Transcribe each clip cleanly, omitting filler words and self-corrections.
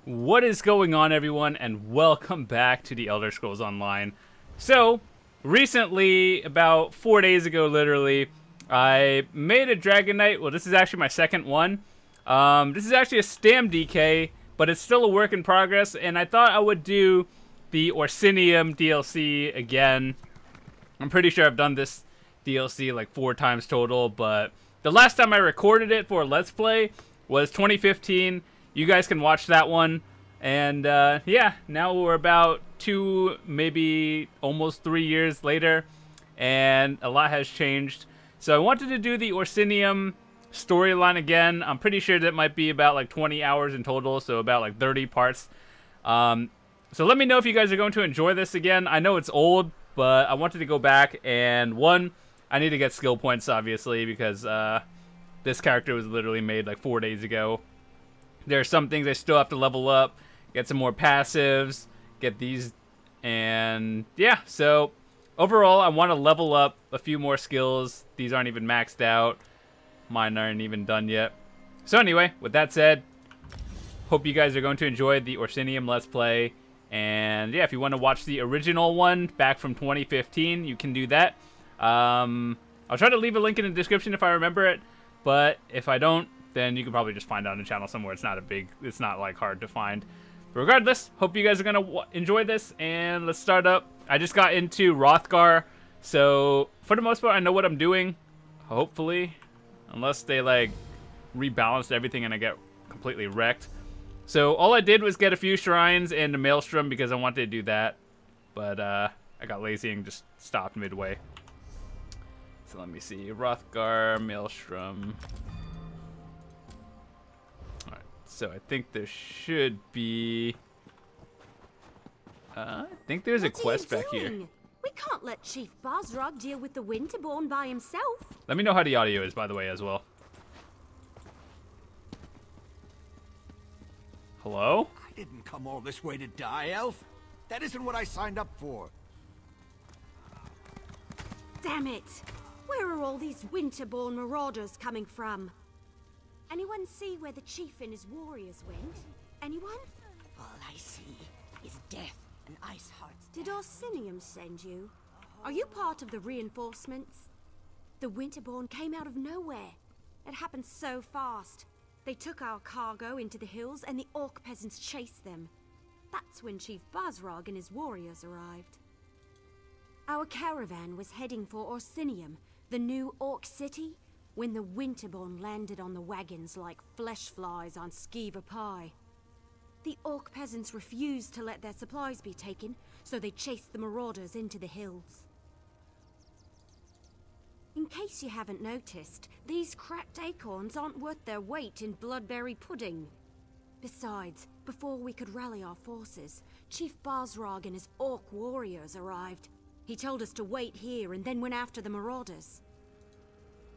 What is going on, everyone, and welcome back to the Elder Scrolls Online. So, recently, about 4 days ago, literally, I made a Dragon Knight. Well, this is actually my second one. This is actually a Stam DK, but it's still a work in progress, and I thought I would do the Orsinium DLC again. I'm pretty sure I've done this DLC like 4 times total, but the last time I recorded it for a Let's Play was 2015. You guys can watch that one. And yeah, now we're about 2, maybe almost 3 years later, and a lot has changed. So I wanted to do the Orsinium storyline again. I'm pretty sure that might be about like 20 hours in total, so about like 30 parts. So let me know if you guys are going to enjoy this again. I know it's old, but I wanted to go back, and one, I need to get skill points, obviously, because this character was literally made like 4 days ago. There are some things I still have to level up, get some more passives, get these, and yeah, so overall I want to level up a few more skills. These aren't even maxed out. Mine aren't even done yet. So anyway, with that said, hope you guys are going to enjoy the Orsinium Let's Play. And yeah, if you want to watch the original one back from 2015, you can do that. I'll try to leave a link in the description if I remember it, but if I don't, then you can probably just find it on the channel somewhere. It's not like hard to find. But regardless, hope you guys are gonna enjoy this, and let's start up. I just got into Wrothgar, so for the most part, I know what I'm doing. Hopefully, unless they like rebalanced everything and I get completely wrecked. So all I did was get a few shrines and a maelstrom because I wanted to do that, but I got lazy and just stopped midway. So let me see, Wrothgar, maelstrom. So I think there should be... I think there's a quest back here. We can't let Chief Bosrog deal with the Winterborn by himself. Let me know how the audio is, by the way, as well. Hello? I didn't come all this way to die, Elf. That isn't what I signed up for. Damn it! Where are all these Winterborn marauders coming from? Anyone see where the chief and his warriors went? Anyone? All I see is death and Ice Heart's death. Did Orsinium send you? Are you part of the reinforcements? The Winterborn came out of nowhere. It happened so fast. They took our cargo into the hills and the orc peasants chased them. That's when Chief Bosrog and his warriors arrived. Our caravan was heading for Orsinium, the new orc city, when the Winterborn landed on the wagons like flesh flies on skeever pie. The orc peasants refused to let their supplies be taken, so they chased the marauders into the hills. In case you haven't noticed, these cracked acorns aren't worth their weight in bloodberry pudding. Besides, before we could rally our forces, Chief Bosrog and his orc warriors arrived. He told us to wait here and then went after the marauders.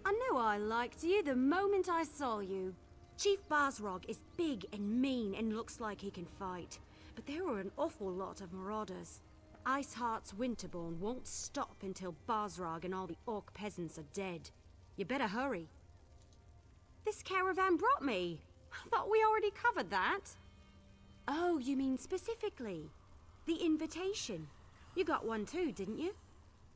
I knew I liked you the moment I saw you. Chief Bosrog is big and mean and looks like he can fight. But there are an awful lot of marauders. Iceheart's Winterborn won't stop until Bosrog and all the orc peasants are dead. You better hurry. This caravan brought me. I thought we already covered that. Oh, you mean specifically? The invitation. You got one too, didn't you?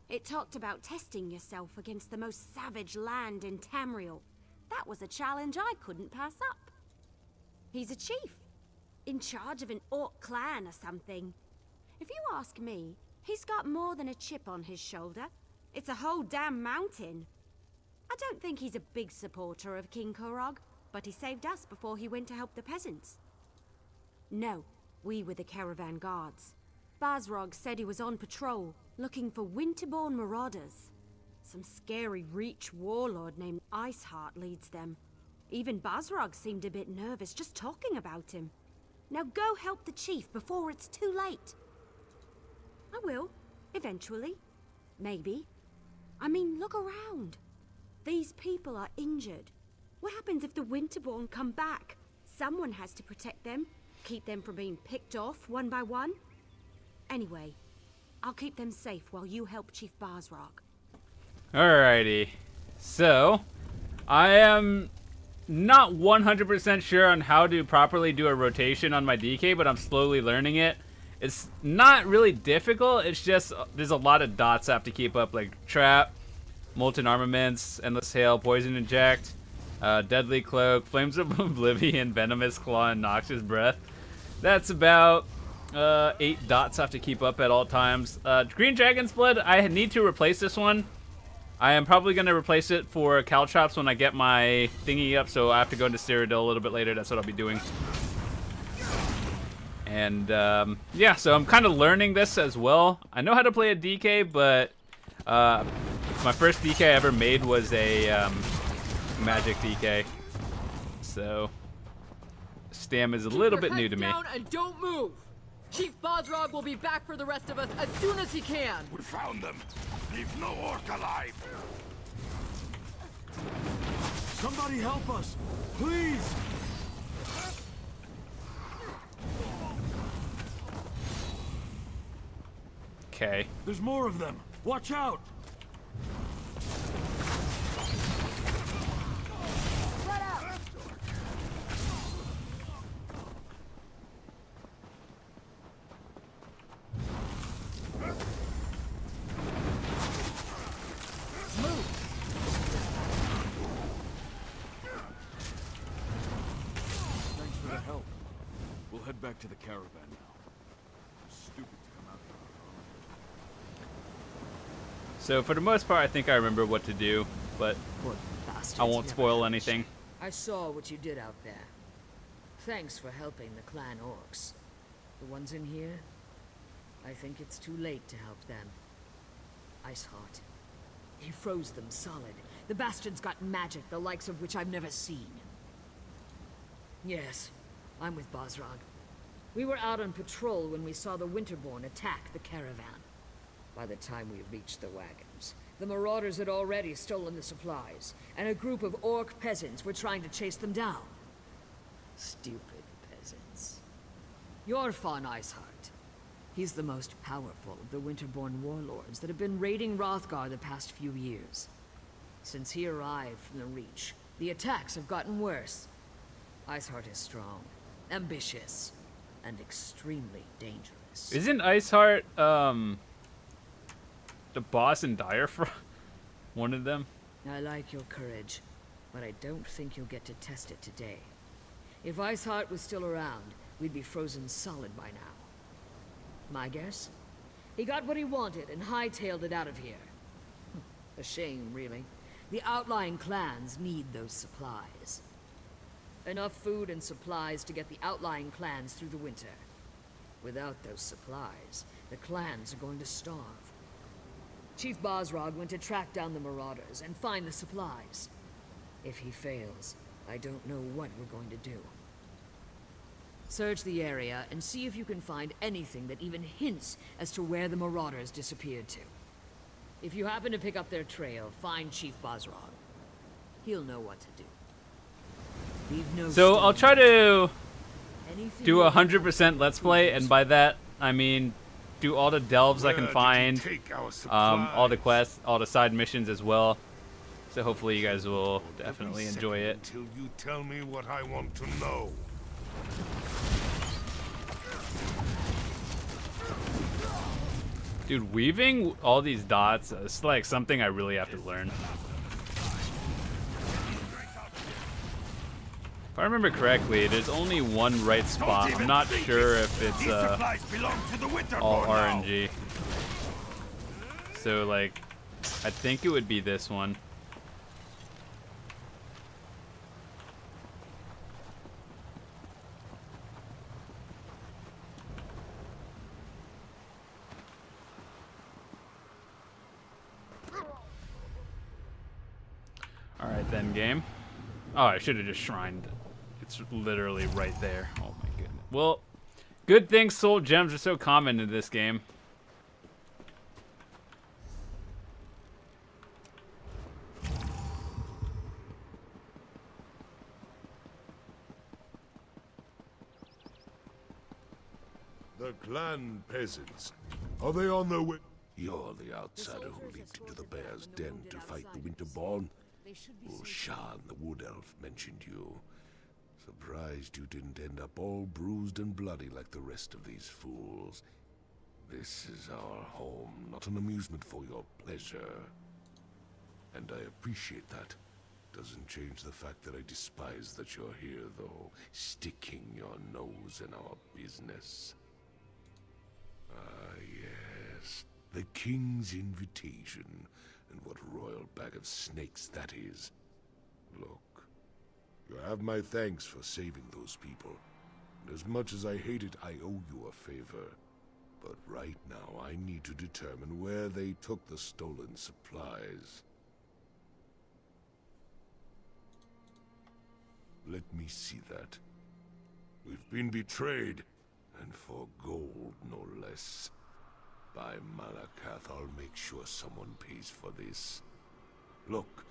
It talked about testing yourself against the most savage land in Tamriel. That was a challenge I couldn't pass up. He's a chief, in charge of an orc clan or something. If you ask me, he's got more than a chip on his shoulder. It's a whole damn mountain. I don't think he's a big supporter of King Korog, but he saved us before he went to help the peasants. No, we were the caravan guards. Bosrog said he was on patrol, looking for Winterborn marauders. Some scary Reach warlord named Iceheart leads them. Even Bosrog seemed a bit nervous just talking about him. Now go help the chief before it's too late. I will, eventually. Maybe. I mean, look around. These people are injured. What happens if the Winterborn come back? Someone has to protect them, keep them from being picked off one by one. Anyway, I'll keep them safe while you help Chief Bosrog. Alrighty. So, I am not 100% sure on how to properly do a rotation on my DK, but I'm slowly learning it. It's not really difficult, it's just there's a lot of dots I have to keep up, like Trap, Molten Armaments, Endless Hail, Poison Inject, Deadly Cloak, Flames of Oblivion, Venomous Claw, and Noxious Breath. That's about 8 dots I have to keep up at all times. Green Dragon's Blood, I need to replace this one. I am probably going to replace it for Caltrops when I get my thingy up, so I have to go into Cyrodiil a little bit later. That's what I'll be doing. And, yeah, so I'm kind of learning this as well. I know how to play a DK, but my first DK I ever made was a magic DK. So, Stam is a little bit new to me. Down and don't move! Chief Bosrog will be back for the rest of us as soon as he can! We found them! Leave no orc alive! Somebody help us! Please! Okay. There's more of them! Watch out! Head back to the caravan now. Stupid to come out here. So for the most part, I think I remember what to do, but I won't spoil anything. I saw what you did out there. Thanks for helping the clan orcs. The ones in here, I think it's too late to help them. Iceheart. He froze them solid. The bastards got magic, the likes of which I've never seen. Yes, I'm with Bosrog. We were out on patrol when we saw the Winterborn attack the caravan. By the time we reached the wagons, the marauders had already stolen the supplies, and a group of orc peasants were trying to chase them down. Stupid peasants. You're Fawn Iceheart. He's the most powerful of the Winterborn warlords that have been raiding Wrothgar the past few years. Since he arrived from the Reach, the attacks have gotten worse. Iceheart is strong, ambitious, and extremely dangerous. Isn't Iceheart, the boss in Direfrost? One of them? I like your courage, but I don't think you'll get to test it today. If Iceheart was still around, we'd be frozen solid by now. My guess? He got what he wanted and hightailed it out of here. A shame, really. The outlying clans need those supplies. Enough food and supplies to get the outlying clans through the winter. Without those supplies, the clans are going to starve. Chief Bosrog went to track down the marauders and find the supplies. If he fails, I don't know what we're going to do. Search the area and see if you can find anything that even hints as to where the marauders disappeared to. If you happen to pick up their trail, find Chief Bosrog. He'll know what to do. So I'll try to do 100% Let's Play, and by that I mean do all the delves I can find, all the quests, all the side missions as well. So hopefully you guys will definitely enjoy it. Until you tell me what I want to know. Dude, weaving all these dots is like something I really have to learn. If I remember correctly, there's only one right spot. I'm not sure if it's all RNG. So like, I think it would be this one. Alright then, game. Oh, I should have just shrined. It's literally right there. Oh my goodness. Well, good thing soul gems are so common in this game. The clan peasants. Are they on their way? You're the outsider who leaped into the bear's den to fight the Winterborn. They should be Shan, the wood elf, mentioned you. Surprised you didn't end up all bruised and bloody like the rest of these fools. This is our home, not an amusement for your pleasure. And I appreciate that. Doesn't change the fact that I despise that you're here, though, sticking your nose in our business. Ah, yes. The king's invitation. And what royal bag of snakes that is. Look, you have my thanks for saving those people. And as much as I hate it, I owe you a favor. But right now, I need to determine where they took the stolen supplies. Let me see that. We've been betrayed, and for gold, no less. By Malakath, I'll make sure someone pays for this. Look,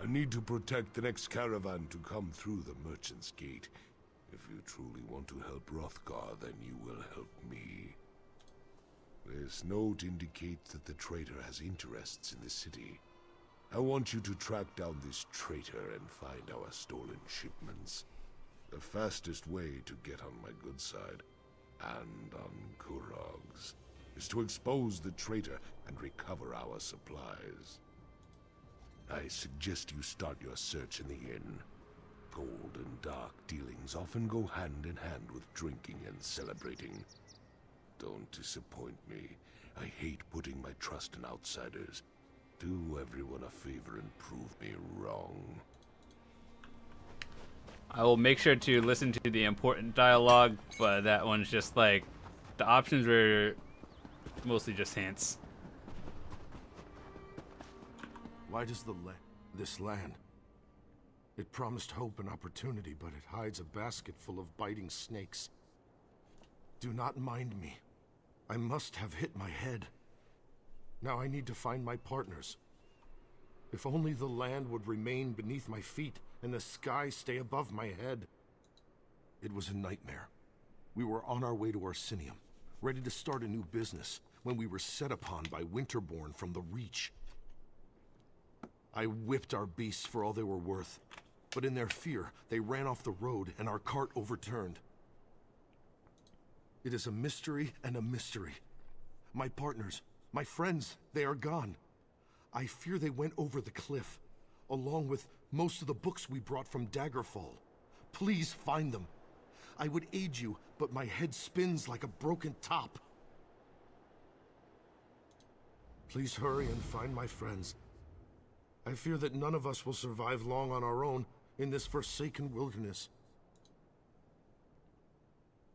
I need to protect the next caravan to come through the Merchant's Gate. If you truly want to help Wrothgar, then you will help me. This note indicates that the traitor has interests in the city. I want you to track down this traitor and find our stolen shipments. The fastest way to get on my good side, and on Kurog's, is to expose the traitor and recover our supplies. I suggest you start your search in the inn. Gold and dark dealings often go hand in hand with drinking and celebrating. Don't disappoint me. I hate putting my trust in outsiders. Do everyone a favor and prove me wrong. I will make sure to listen to the important dialogue, but that one's just like, the options were mostly just hints. Why does this land? It promised hope and opportunity, but it hides a basket full of biting snakes. Do not mind me. I must have hit my head. Now I need to find my partners. If only the land would remain beneath my feet and the sky stay above my head. It was a nightmare. We were on our way to Orsinium, ready to start a new business, when we were set upon by Winterborn from the Reach. I whipped our beasts for all they were worth, but in their fear, they ran off the road and our cart overturned. It is a mystery and a mystery. My partners, my friends, they are gone. I fear they went over the cliff, along with most of the books we brought from Daggerfall. Please find them. I would aid you, but my head spins like a broken top. Please hurry and find my friends. I fear that none of us will survive long on our own in this forsaken wilderness.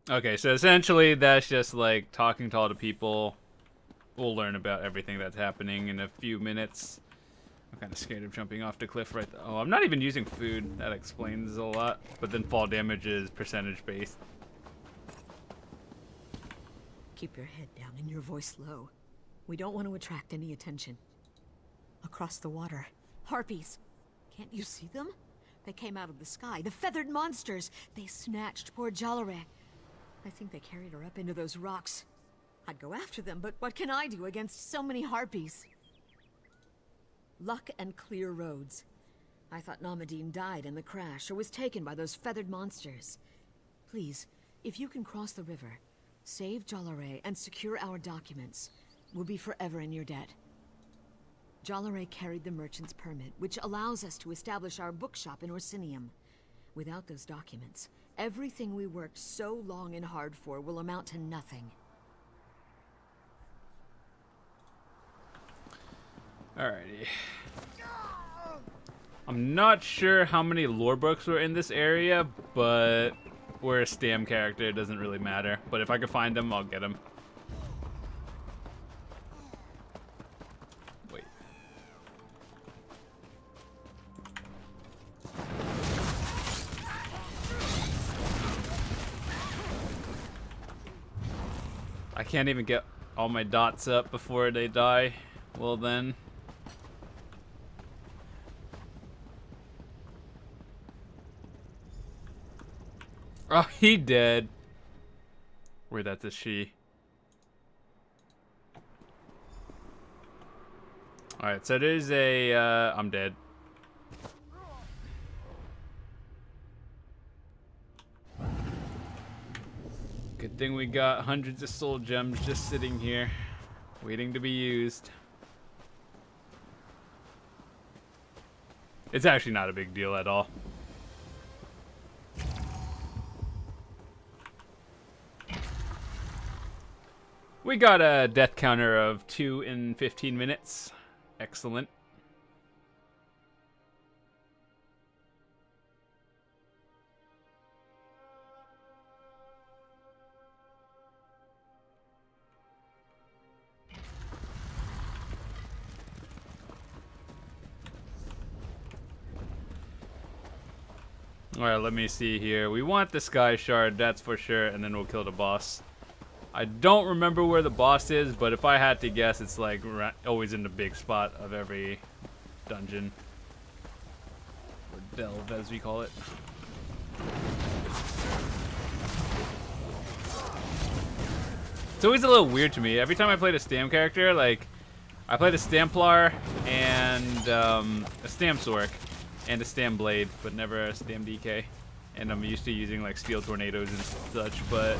Okay, so essentially that's just like talking to all the people. We'll learn about everything that's happening in a few minutes. I'm kind of scared of jumping off the cliff right there. Oh, I'm not even using food. That explains a lot. But then fall damage is percentage based. Keep your head down and your voice low. We don't want to attract any attention. Across the water, harpies. Can't you see them? They came out of the sky. The feathered monsters. They snatched poor Jalare. I think they carried her up into those rocks. I'd go after them, but what can I do against so many harpies? Luck and clear roads. I thought Namadine died in the crash or was taken by those feathered monsters. Please, if you can cross the river, save Jalare and secure our documents, we'll be forever in your debt. Jalare carried the merchant's permit, which allows us to establish our bookshop in Orsinium. Without those documents, everything we worked so long and hard for will amount to nothing. Alrighty. I'm not sure how many lore books were in this area, but we're a Stam character, it doesn't really matter. But if I could find them, I'll get them. Wait. I can't even get all my dots up before they die. Well then. Oh, he dead. Wait, that's a she. Alright, so there's a, I'm dead. Good thing we got hundreds of soul gems just sitting here, waiting to be used. It's actually not a big deal at all. We got a death counter of 2 in 15 minutes. Excellent. Alright, let me see here. We want the Sky Shard, that's for sure, and then we'll kill the boss. I don't remember where the boss is, but if I had to guess, it's like always in the big spot of every dungeon. Or delve, as we call it. It's always a little weird to me. Every time I play the Stam character, like, I play the Stamplar and a Stam Sork and a Stam Blade, but never a Stam DK. And I'm used to using like Steel Tornadoes and such, but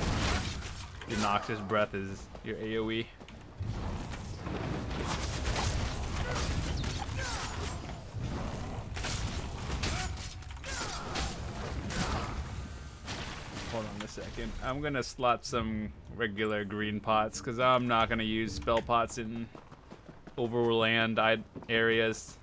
the Noxious Breath is your AoE. Hold on a second. I'm gonna slot some regular green pots because I'm not gonna use spell pots in overland areas.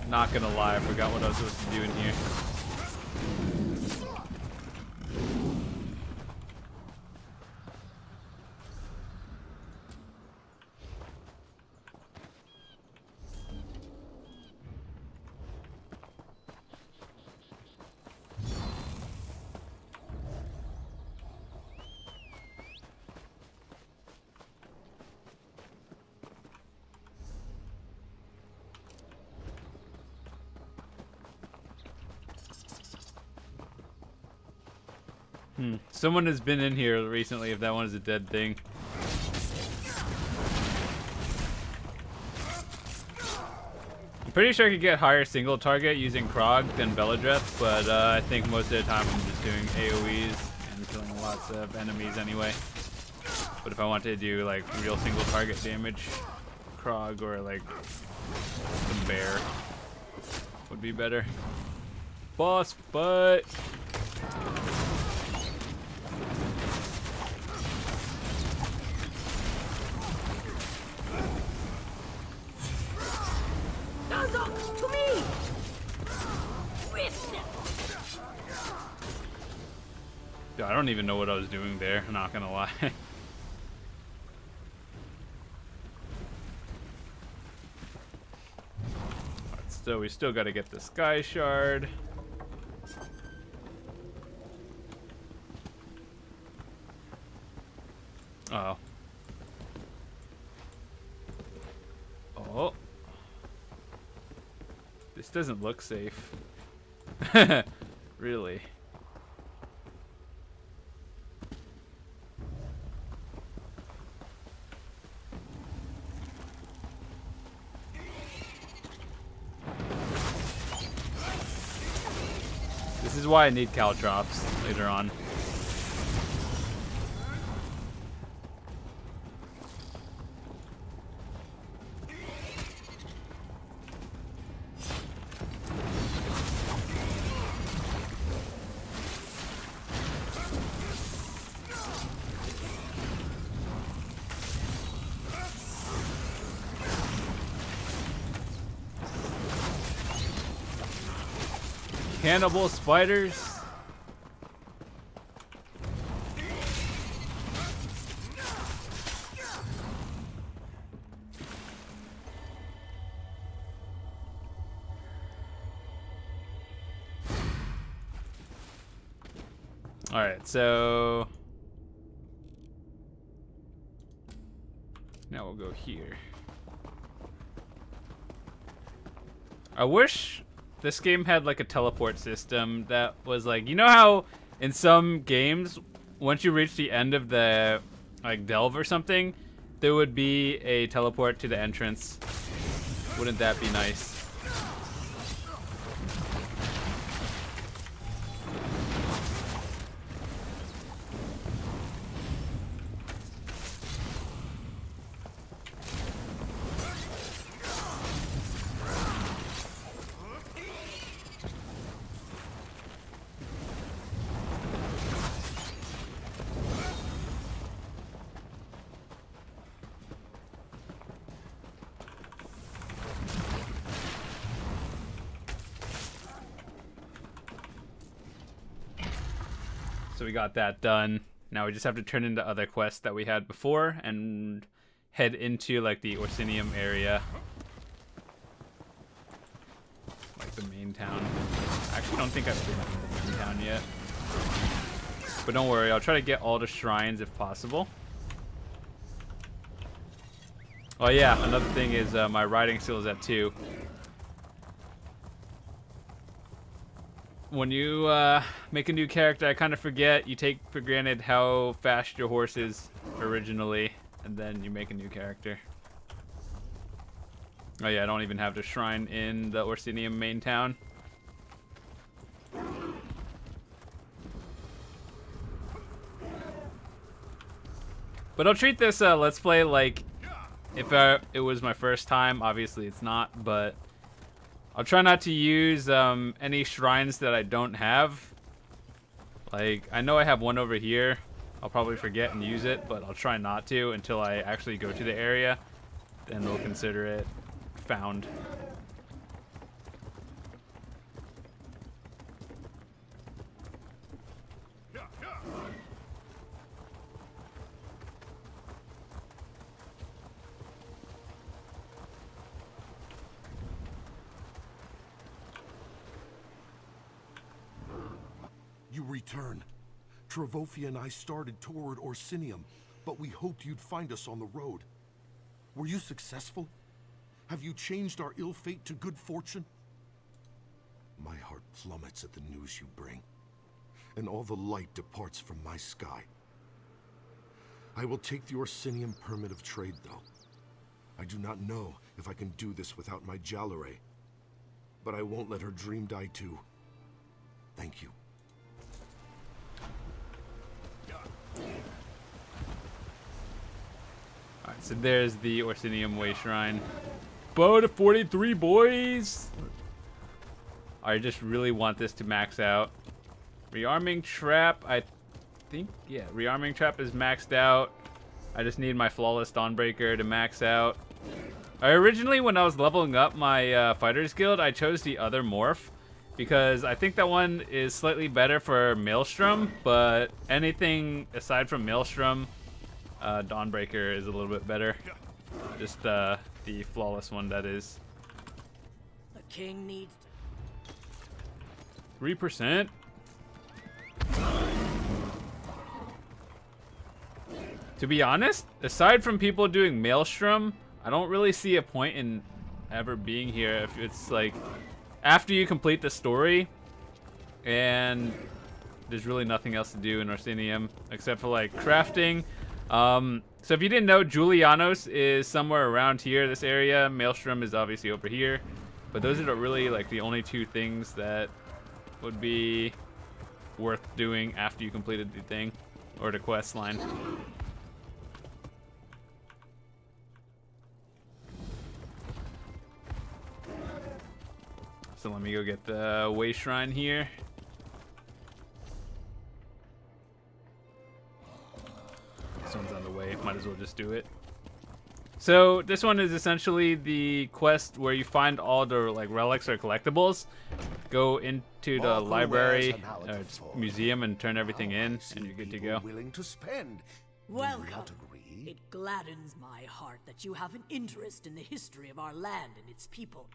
Not gonna lie, I forgot what I was supposed to do in here. Someone has been in here recently if that one is a dead thing. I'm pretty sure I could get higher single target using Krog than Belladreth, but I think most of the time I'm just doing AoEs and killing lots of enemies anyway. But if I wanted to do like real single target damage, Krog or like the bear would be better. Boss fight! I don't even know what I was doing there, I'm not gonna lie. Right, so we still gotta get the Sky Shard. Oh. Oh. This doesn't look safe. Really. This is why I need caltrops later on. Cannibal spiders. Alright, so now we'll go here. I wish this game had like a teleport system that was like, you know how in some games, once you reach the end of the like delve or something, there would be a teleport to the entrance. Wouldn't that be nice? So we got that done. Now we just have to turn into other quests that we had before and head into like the Orsinium area. Like the main town. I actually don't think I've been to the main town yet. But don't worry, I'll try to get all the shrines if possible. Oh yeah, another thing is my riding skill is at 2. When you make a new character, I kind of forget. You take for granted how fast your horse is originally, and then you make a new character. Oh yeah, I don't even have the shrine in the Orsinium main town. But I'll treat this Let's Play like if it was my first time. Obviously it's not, but I'll try not to use any shrines that I don't have. Like, I know I have one over here. I'll probably forget and use it, but I'll try not to until I actually go to the area. Then they'll consider it found. You return. Travaufia and I started toward Orsinium, but we hoped you'd find us on the road. Were you successful? Have you changed our ill fate to good fortune? My heart plummets at the news you bring, and all the light departs from my sky. I will take the Orsinium permit of trade, though. I do not know if I can do this without my Jalare, but I won't let her dream die too. Thank you. Alright, so there's the Orsinium Way Shrine. Bow to 43, boys! I just really want this to max out. Rearming Trap, I think, yeah, Rearming Trap is maxed out. I just need my Flawless Dawnbreaker to max out. Originally, when I was leveling up my Fighter's Guild, I chose the other morph, because I think that one is slightly better for Maelstrom, but anything aside from Maelstrom, Dawnbreaker is a little bit better. Just the flawless one, that is. The king needs 3%. To be honest, aside from people doing Maelstrom, I don't really see a point in ever being here if it's like after you complete the story and there's really nothing else to do in Orsinium except for like crafting. So if you didn't know, Julianos is somewhere around here, this area. Maelstrom is obviously over here. But those are really like the only two things that would be worth doing after you completed the thing or the quest line. So let me go get the Way Shrine here. This one's on the way. Might as well just do it. So this one is essentially the quest where you find all the like relics or collectibles, go into the library or museum and turn everything in, and you're good to go. Willing to spend. Welcome. It gladdens my heart that you have an interest in the history of our land and its people.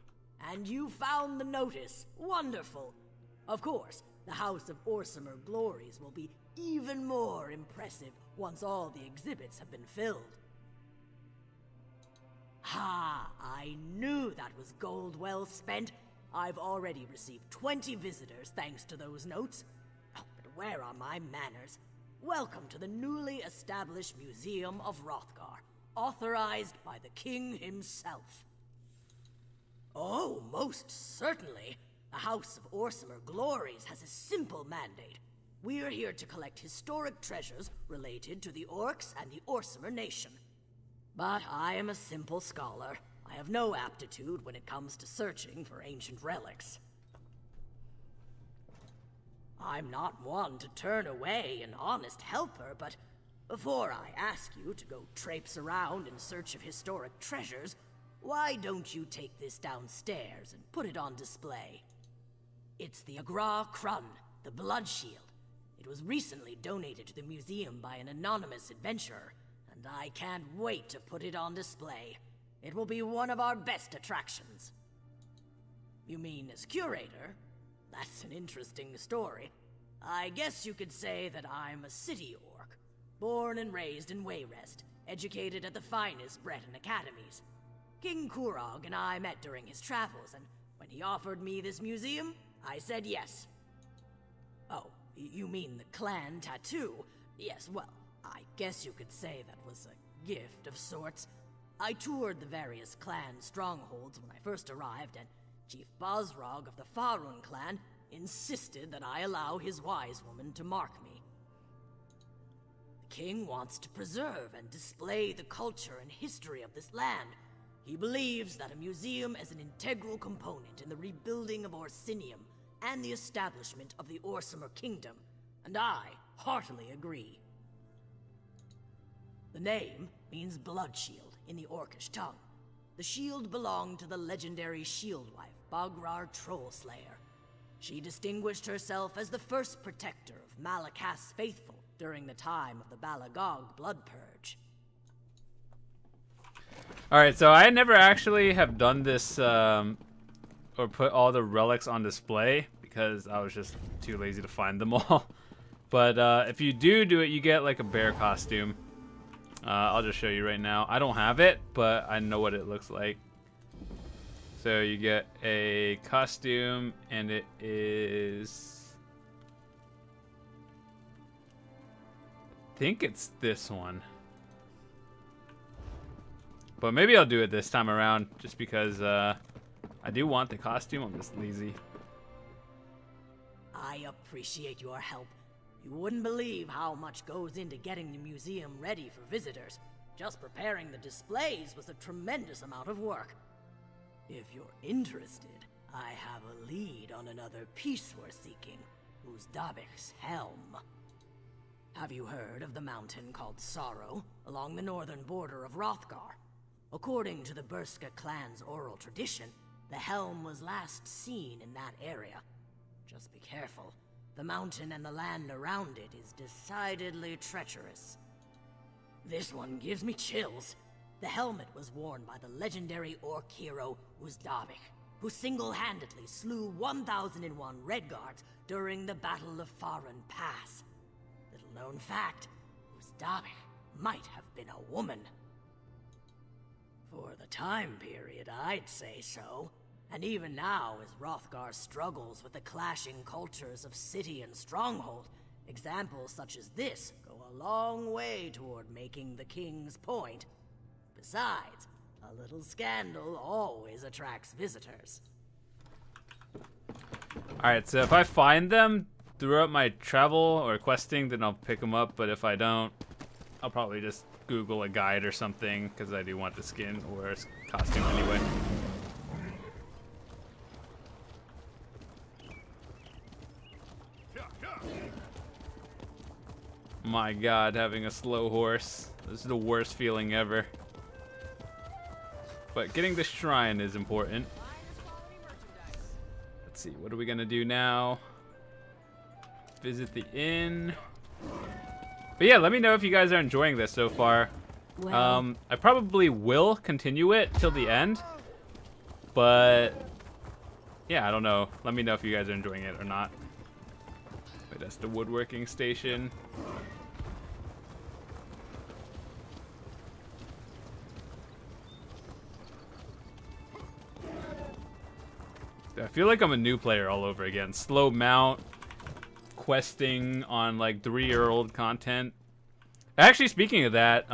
And you found the notice. Wonderful. Of course, the House of Orsimer glories will be even more impressive once all the exhibits have been filled. Ha! I knew that was gold well spent. I've already received 20 visitors thanks to those notes. Oh, but where are my manners? Welcome to the newly established Museum of Wrothgar, authorized by the king himself. Oh, most certainly. The House of Orsimer Glories has a simple mandate. We're here to collect historic treasures related to the Orcs and the Orsimer nation. But I am a simple scholar. I have no aptitude when it comes to searching for ancient relics. I'm not one to turn away an honest helper, but before I ask you to go traipse around in search of historic treasures, why don't you take this downstairs and put it on display? It's the Agra Krun, the Blood Shield. It was recently donated to the museum by an anonymous adventurer, and I can't wait to put it on display. It will be one of our best attractions. You mean as curator? That's an interesting story. I guess you could say that I'm a city orc, born and raised in Wayrest, educated at the finest Breton academies. King Kurog and I met during his travels, and when he offered me this museum, I said yes. Oh, you mean the clan tattoo? Yes, well, I guess you could say that was a gift of sorts. I toured the various clan strongholds when I first arrived, and Chief Bosrog of the Farun clan insisted that I allow his wise woman to mark me. The king wants to preserve and display the culture and history of this land. He believes that a museum is an integral component in the rebuilding of Orsinium and the establishment of the Orsimer Kingdom, and I heartily agree. The name means blood shield in the Orcish tongue. The shield belonged to the legendary shield wife, Bagrar Trollslayer. She distinguished herself as the first protector of Malakas's faithful during the time of the Balagog blood purge. Alright, so I never actually have done this or put all the relics on display because I was just too lazy to find them all. But if you do it, you get like a bear costume. I'll just show you right now. I don't have it, but I know what it looks like. So you get a costume, and it is... I think it's this one. But maybe I'll do it this time around, just because I do want the costume. I'm just lazy. I appreciate your help. You wouldn't believe how much goes into getting the museum ready for visitors. Just preparing the displays was a tremendous amount of work. If you're interested, I have a lead on another piece we're seeking, Uzdabek's helm. Have you heard of the mountain called Sorrow, along the northern border of Wrothgar? According to the Burska clan's oral tradition, the helm was last seen in that area. Just be careful. The mountain and the land around it is decidedly treacherous. This one gives me chills. The helmet was worn by the legendary orc hero Uzdabek, who single-handedly slew 1001 Redguards during the Battle of Farun Pass. Little known fact, Uzdabek might have been a woman. For the time period, I'd say so. And even now, as Wrothgar struggles with the clashing cultures of city and stronghold, examples such as this go a long way toward making the king's point. Besides, a little scandal always attracts visitors. Alright, so if I find them throughout my travel or questing, then I'll pick them up. But if I don't, I'll probably just Google a guide or something, because I do want the skin or costume anyway. My god, having a slow horse. This is the worst feeling ever. But getting the shrine is important. Let's see, what are we gonna do now? Visit the inn. But yeah, let me know if you guys are enjoying this so far. Well, I probably will continue it till the end. But yeah, I don't know. Let me know if you guys are enjoying it or not. Wait, that's the woodworking station. I feel like I'm a new player all over again. Slow mount, questing on like 3-year-old content. Actually, speaking of that,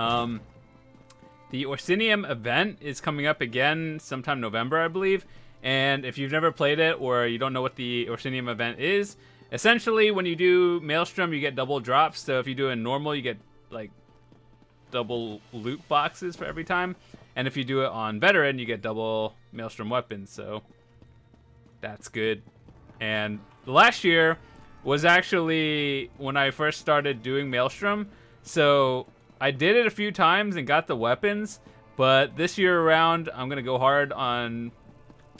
the Orsinium event is coming up again sometime November, I believe. And if you've never played it or you don't know what the Orsinium event is, essentially when you do Maelstrom, you get double drops. So if you do a normal, you get like double loot boxes for every time. And if you do it on Veteran, you get double Maelstrom weapons. So that's good. And last year was actually when I first started doing Maelstrom. So I did it a few times and got the weapons. But this year around, I'm going to go hard on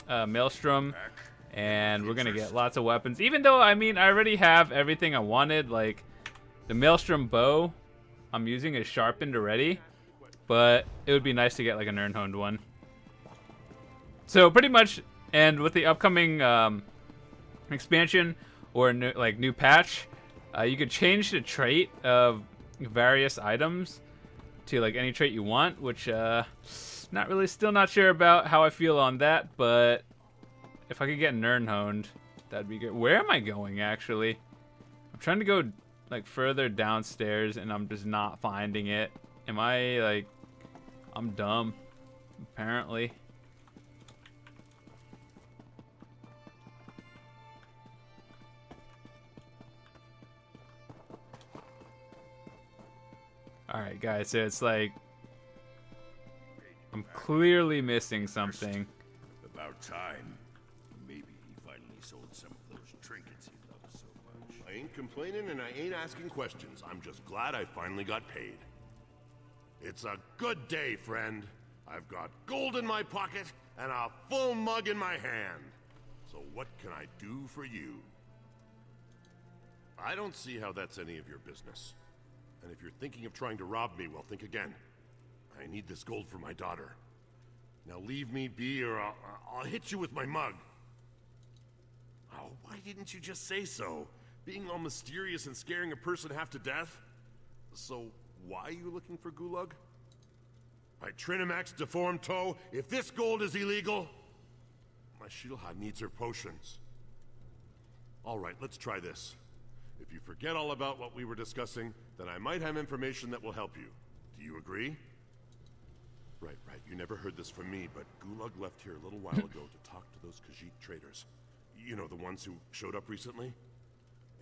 Maelstrom. And we're going to get lots of weapons. Even though, I mean, I already have everything I wanted. Like, the Maelstrom bow I'm using is sharpened already. But it would be nice to get, like, a Nirnhoned one. So, pretty much, and with the upcoming expansion or new patch, you could change the trait of various items to, like, any trait you want. Which, still not sure about how I feel on that. But if I could get Nirnhoned, that'd be good. Where am I going, actually? I'm trying to go, like, further downstairs, and I'm just not finding it. Am I, like... I'm dumb, apparently. Alright, guys, so it's like... I'm clearly missing something. About time. Maybe he finally sold some of those trinkets he loves so much. I ain't complaining and I ain't asking questions. I'm just glad I finally got paid. It's a good day, friend. I've got gold in my pocket and a full mug in my hand. So what can I do for you? I don't see how that's any of your business. And if you're thinking of trying to rob me, well, think again. I need this gold for my daughter. Now leave me be or I'll hit you with my mug. Oh, why didn't you just say so? Being all mysterious and scaring a person half to death? So, why are you looking for Gulag? By Trinimax deformed toe, if this gold is illegal, my Shieldhad needs her potions. Alright, let's try this. If you forget all about what we were discussing, then I might have information that will help you. Do you agree? Right. You never heard this from me, but Gulag left here a little while ago to talk to those Khajiit traders. You know, the ones who showed up recently?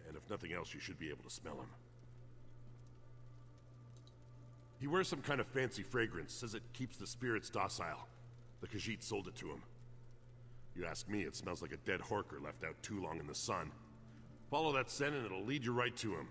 And if nothing else, you should be able to smell him. He wears some kind of fancy fragrance, says it keeps the spirits docile. The Khajiit sold it to him. You ask me, it smells like a dead horker left out too long in the sun. Follow that scent and it'll lead you right to him.